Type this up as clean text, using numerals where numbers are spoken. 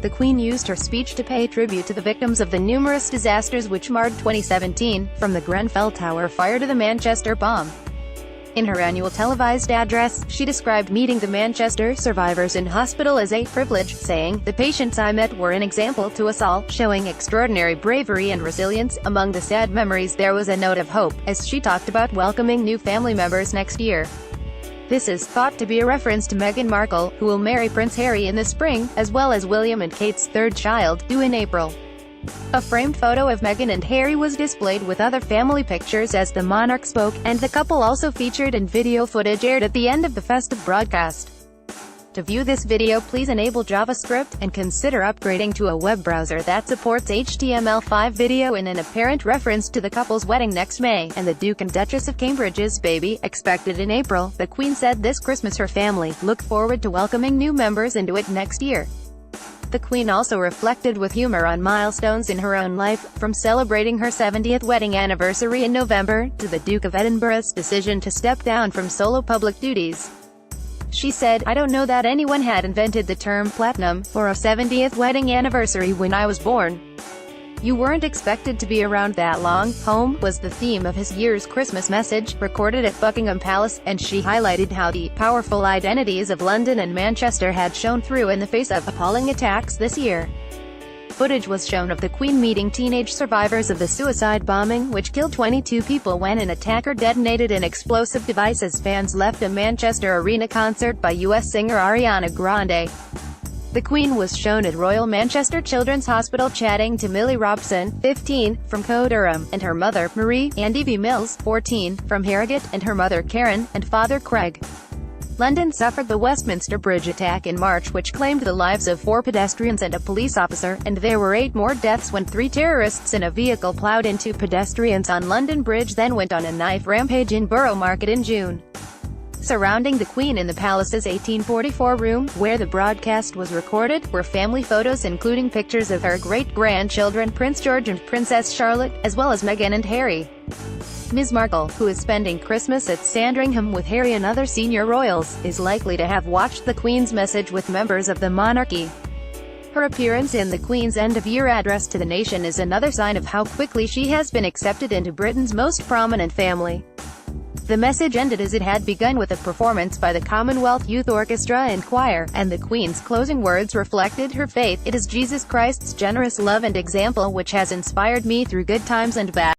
the Queen used her speech to pay tribute to the victims of the numerous disasters which marred 2017, from the Grenfell Tower fire to the Manchester bomb. In her annual televised address, she described meeting the Manchester survivors in hospital as a privilege, saying, "The patients I met were an example to us all, showing extraordinary bravery and resilience." Among the sad memories there was a note of hope, as she talked about welcoming new family members next year. This is thought to be a reference to Meghan Markle, who will marry Prince Harry in the spring, as well as William and Kate's third child, due in April. A framed photo of Meghan and Harry was displayed with other family pictures as the monarch spoke, and the couple also featured in video footage aired at the end of the festive broadcast. To view this video, please enable JavaScript, and consider upgrading to a web browser that supports HTML5 video. In an apparent reference to the couple's wedding next May, and the Duke and Duchess of Cambridge's baby, expected in April, the Queen said this Christmas her family looked forward to welcoming new members into it next year. The Queen also reflected with humor on milestones in her own life, from celebrating her 70th wedding anniversary in November, to the Duke of Edinburgh's decision to step down from solo public duties. She said, "I don't know that anyone had invented the term platinum for a 70th wedding anniversary when I was born. You weren't expected to be around that long." Home was the theme of his year's Christmas message, recorded at Buckingham Palace, and she highlighted how the powerful identities of London and Manchester had shown through in the face of appalling attacks this year. Footage was shown of the Queen meeting teenage survivors of the suicide bombing, which killed 22 people when an attacker detonated an explosive device as fans left a Manchester Arena concert by US singer Ariana Grande. The Queen was shown at Royal Manchester Children's Hospital chatting to Millie Robson, 15, from Co-Durham, and her mother, Marie, and Evie Mills, 14, from Harrogate, and her mother Karen, and father Craig. London suffered the Westminster Bridge attack in March, which claimed the lives of 4 pedestrians and a police officer, and there were 8 more deaths when 3 terrorists in a vehicle ploughed into pedestrians on London Bridge, then went on a knife rampage in Borough Market in June. Surrounding the Queen in the palace's 1844 room, where the broadcast was recorded, were family photos including pictures of her great-grandchildren Prince George and Princess Charlotte, as well as Meghan and Harry. Ms. Markle, who is spending Christmas at Sandringham with Harry and other senior royals, is likely to have watched the Queen's message with members of the monarchy. Her appearance in the Queen's end-of-year address to the nation is another sign of how quickly she has been accepted into Britain's most prominent family. The message ended as it had begun, with a performance by the Commonwealth Youth Orchestra and Choir, and the Queen's closing words reflected her faith: "It is Jesus Christ's generous love and example which has inspired me through good times and bad."